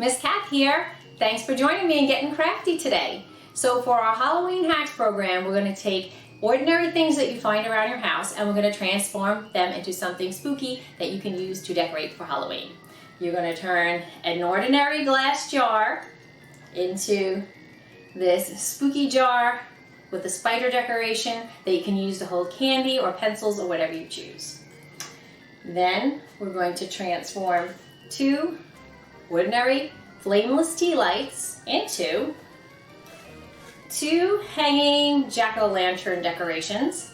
Miss Kath here. Thanks for joining me and getting crafty today. So for our Halloween Hacks program, we're going to take ordinary things that you find around your house and we're going to transform them into something spooky that you can use to decorate for Halloween. You're going to turn an ordinary glass jar into this spooky jar with a spider decoration that you can use to hold candy or pencils or whatever you choose. Then we're going to transform two ordinary flameless tea lights into two hanging jack-o'-lantern decorations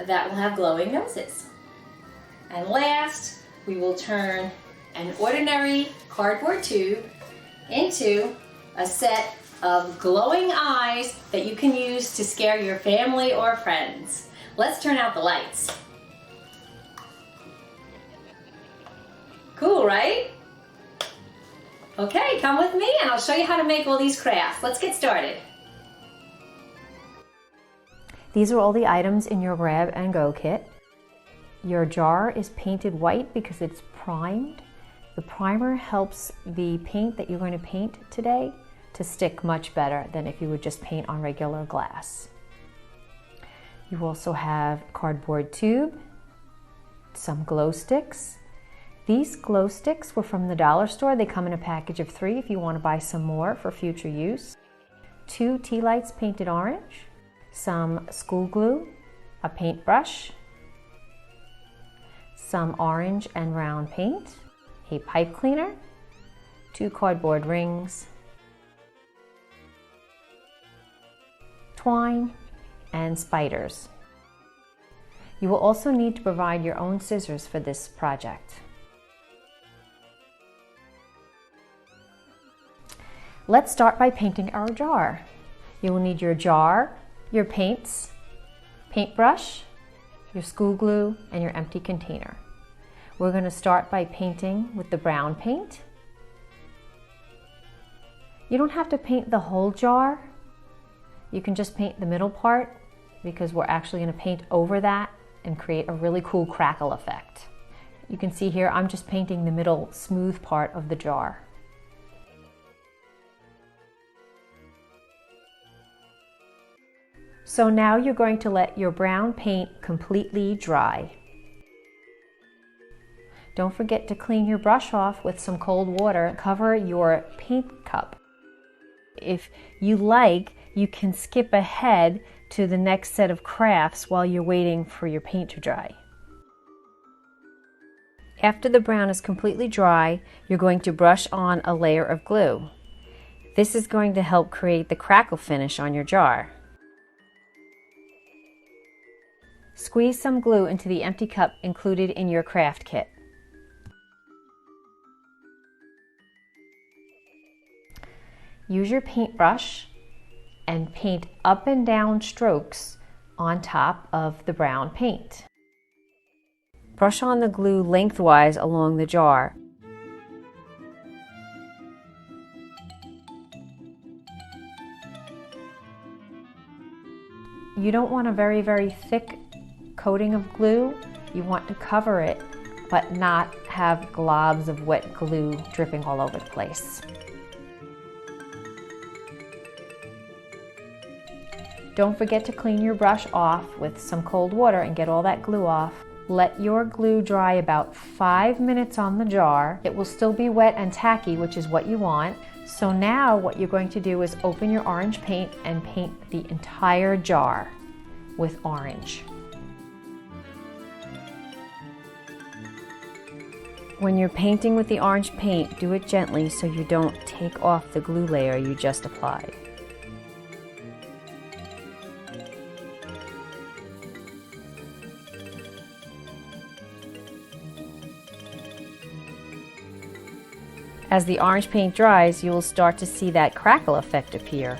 that will have glowing noses. And last, we will turn an ordinary cardboard tube into a set of glowing eyes that you can use to scare your family or friends. Let's turn out the lights. Cool, right? Okay, come with me and I'll show you how to make all these crafts. Let's get started. These are all the items in your grab and go kit. Your jar is painted white because it's primed. The primer helps the paint that you're going to paint today to stick much better than if you would just paint on regular glass. You also have a cardboard tube, some glow sticks. These glow sticks were from the dollar store. They come in a package of 3 if you want to buy some more for future use. 2 tea lights painted orange, some school glue, a paintbrush, some orange and round paint, a pipe cleaner, 2 cardboard rings, twine, and spiders. You will also need to provide your own scissors for this project. Let's start by painting our jar. You will need your jar, your paints, paintbrush, your school glue, and your empty container. We're going to start by painting with the brown paint. You don't have to paint the whole jar. You can just paint the middle part because we're actually going to paint over that and create a really cool crackle effect. You can see here I'm just painting the middle smooth part of the jar. So now you're going to let your brown paint completely dry. Don't forget to clean your brush off with some cold water. Cover your paint cup. If you like, you can skip ahead to the next set of crafts while you're waiting for your paint to dry. After the brown is completely dry, you're going to brush on a layer of glue. This is going to help create the crackle finish on your jar. Squeeze some glue into the empty cup included in your craft kit. Use your paintbrush and paint up and down strokes on top of the brown paint. Brush on the glue lengthwise along the jar. You don't want a very, very thick coating of glue. You want to cover it, but not have globs of wet glue dripping all over the place. Don't forget to clean your brush off with some cold water and get all that glue off. Let your glue dry about 5 minutes on the jar. It will still be wet and tacky, which is what you want. So now what you're going to do is open your orange paint and paint the entire jar with orange. When you're painting with the orange paint, do it gently so you don't take off the glue layer you just applied. As the orange paint dries, you will start to see that crackle effect appear.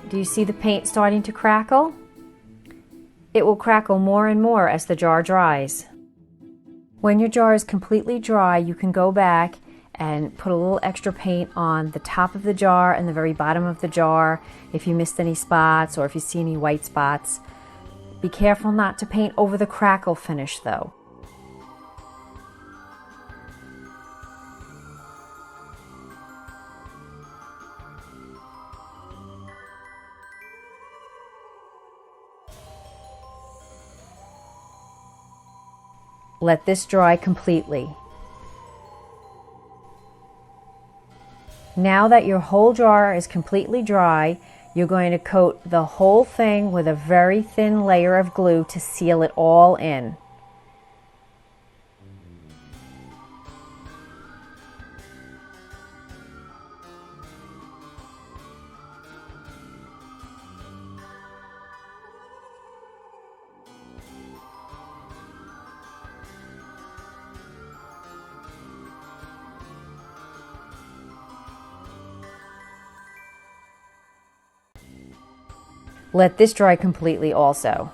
Do you see the paint starting to crackle? It will crackle more and more as the jar dries. When your jar is completely dry, you can go back and put a little extra paint on the top of the jar and the very bottom of the jar if you missed any spots or if you see any white spots. Be careful not to paint over the crackle finish though. Let this dry completely. Now that your whole jar is completely dry, you're going to coat the whole thing with a very thin layer of glue to seal it all in. Let this dry completely also.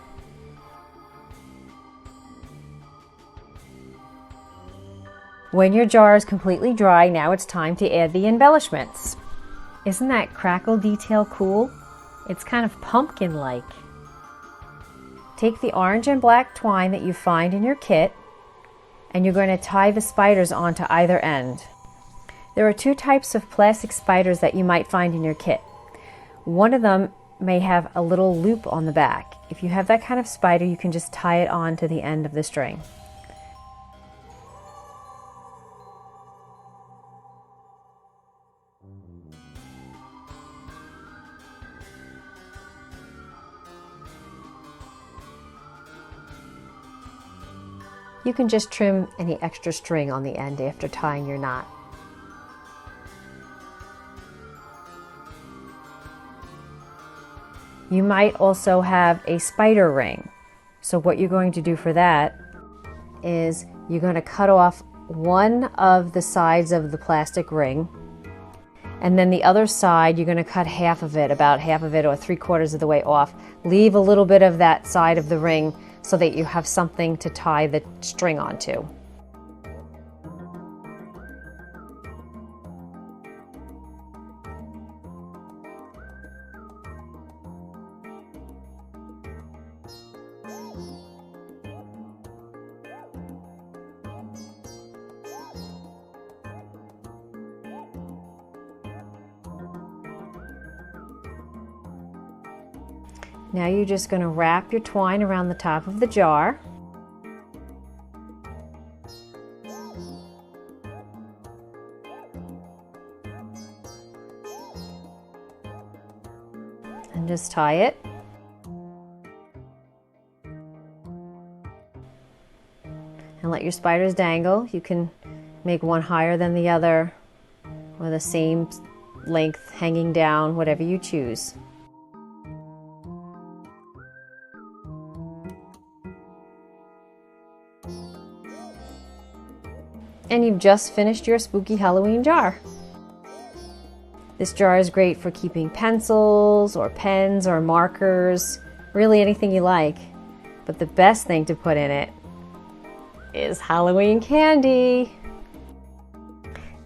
When your jar is completely dry, now it's time to add the embellishments. Isn't that crackle detail cool? It's kind of pumpkin-like. Take the orange and black twine that you find in your kit, and you're going to tie the spiders onto either end. There are two types of plastic spiders that you might find in your kit. One of them may have a little loop on the back. If you have that kind of spider, you can just tie it on to the end of the string. You can just trim any extra string on the end after tying your knot. You might also have a spider ring. So what you're going to do for that is you're going to cut off one of the sides of the plastic ring, and then the other side you're going to cut half of it, about half of it or 3/4 of the way off. Leave a little bit of that side of the ring so that you have something to tie the string onto. Now you're just going to wrap your twine around the top of the jar. And just tie it. And let your spiders dangle. You can make one higher than the other, or the same length hanging down, whatever you choose. And you've just finished your spooky Halloween jar. This jar is great for keeping pencils or pens or markers, really anything you like. But the best thing to put in it is Halloween candy.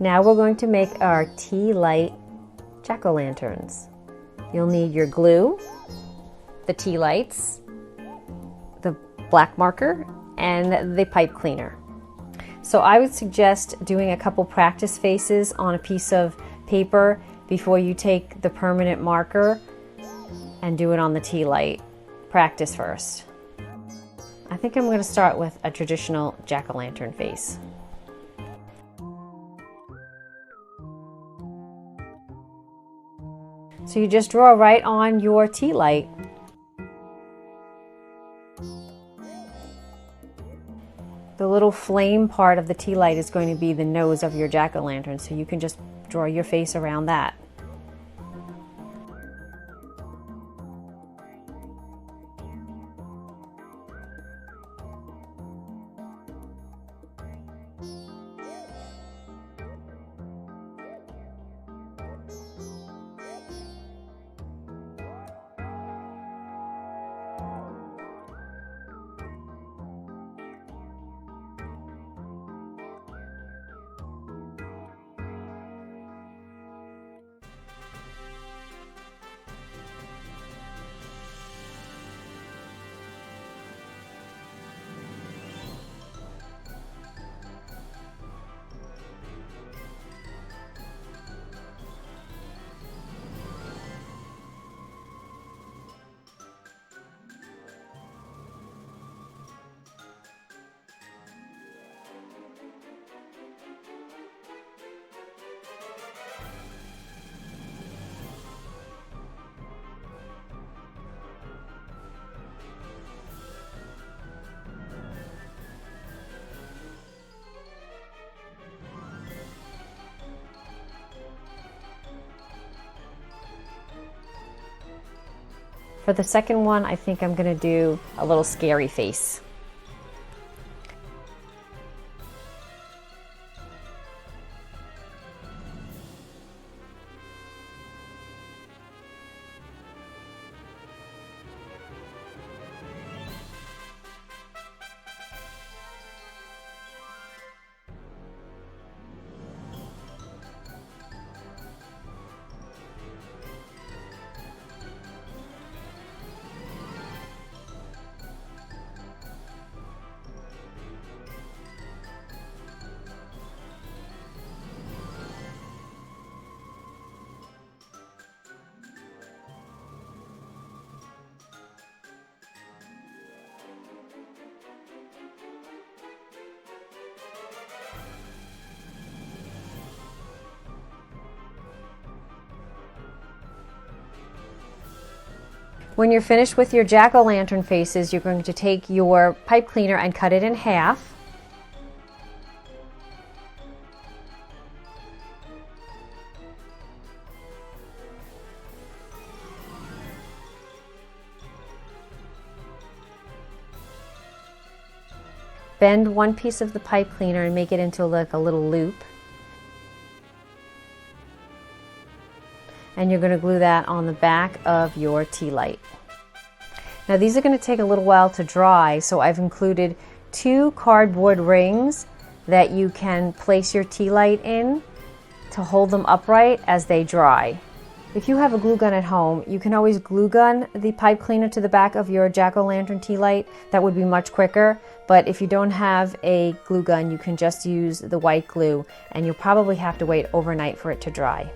Now we're going to make our tea light jack-o'-lanterns. You'll need your glue, the tea lights, the black marker, and the pipe cleaner. So I would suggest doing a couple practice faces on a piece of paper before you take the permanent marker and do it on the tea light. Practice first. I think I'm going to start with a traditional jack-o'-lantern face. So you just draw right on your tea light. The little flame part of the tea light is going to be the nose of your jack-o'-lantern, so you can just draw your face around that. For the second one, I think I'm gonna do a little scary face. When you're finished with your jack-o'-lantern faces, you're going to take your pipe cleaner and cut it in half. Bend one piece of the pipe cleaner and make it into like a little loop. And you're going to glue that on the back of your tea light. Now these are going to take a little while to dry, so I've included 2 cardboard rings that you can place your tea light in to hold them upright as they dry. If you have a glue gun at home, you can always glue gun the pipe cleaner to the back of your jack-o'-lantern tea light. That would be much quicker, but if you don't have a glue gun, you can just use the white glue, and you'll probably have to wait overnight for it to dry.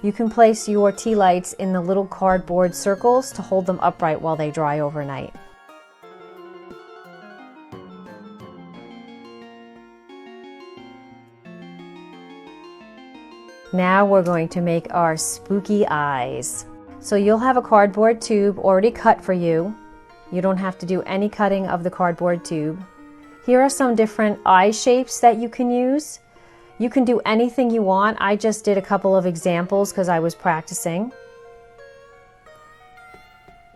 You can place your tea lights in the little cardboard circles to hold them upright while they dry overnight. Now we're going to make our spooky eyes. So you'll have a cardboard tube already cut for you. You don't have to do any cutting of the cardboard tube. Here are some different eye shapes that you can use. You can do anything you want. I just did a couple of examples because I was practicing.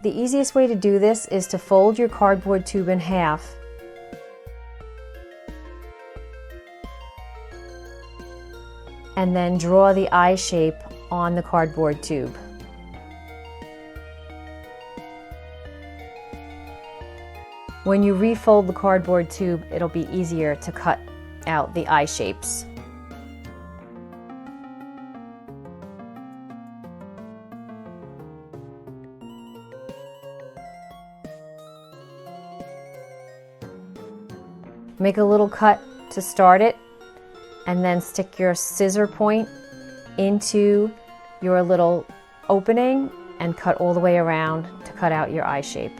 The easiest way to do this is to fold your cardboard tube in half. And then draw the eye shape on the cardboard tube. When you refold the cardboard tube, it'll be easier to cut out the eye shapes. Make a little cut to start it, and then stick your scissor point into your little opening and cut all the way around to cut out your eye shape.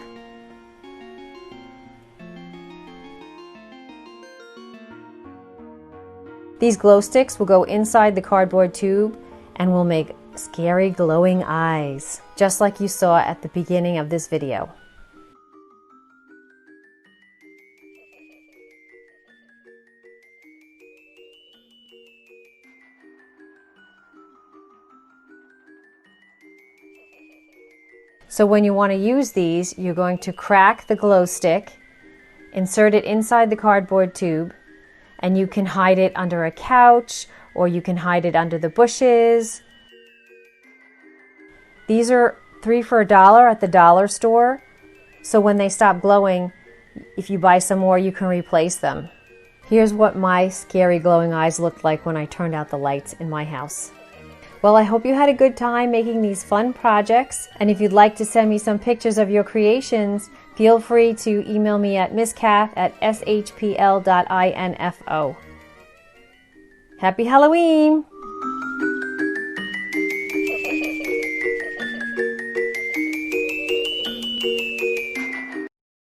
These glow sticks will go inside the cardboard tube and will make scary glowing eyes, just like you saw at the beginning of this video. So when you want to use these, you're going to crack the glow stick, insert it inside the cardboard tube, and you can hide it under a couch or you can hide it under the bushes. These are 3 for $1 at the dollar store. So when they stop glowing, if you buy some more, you can replace them. Here's what my scary glowing eyes looked like when I turned out the lights in my house. Well, I hope you had a good time making these fun projects, and if you'd like to send me some pictures of your creations, feel free to email me at misskath@shpl.info. Happy Halloween!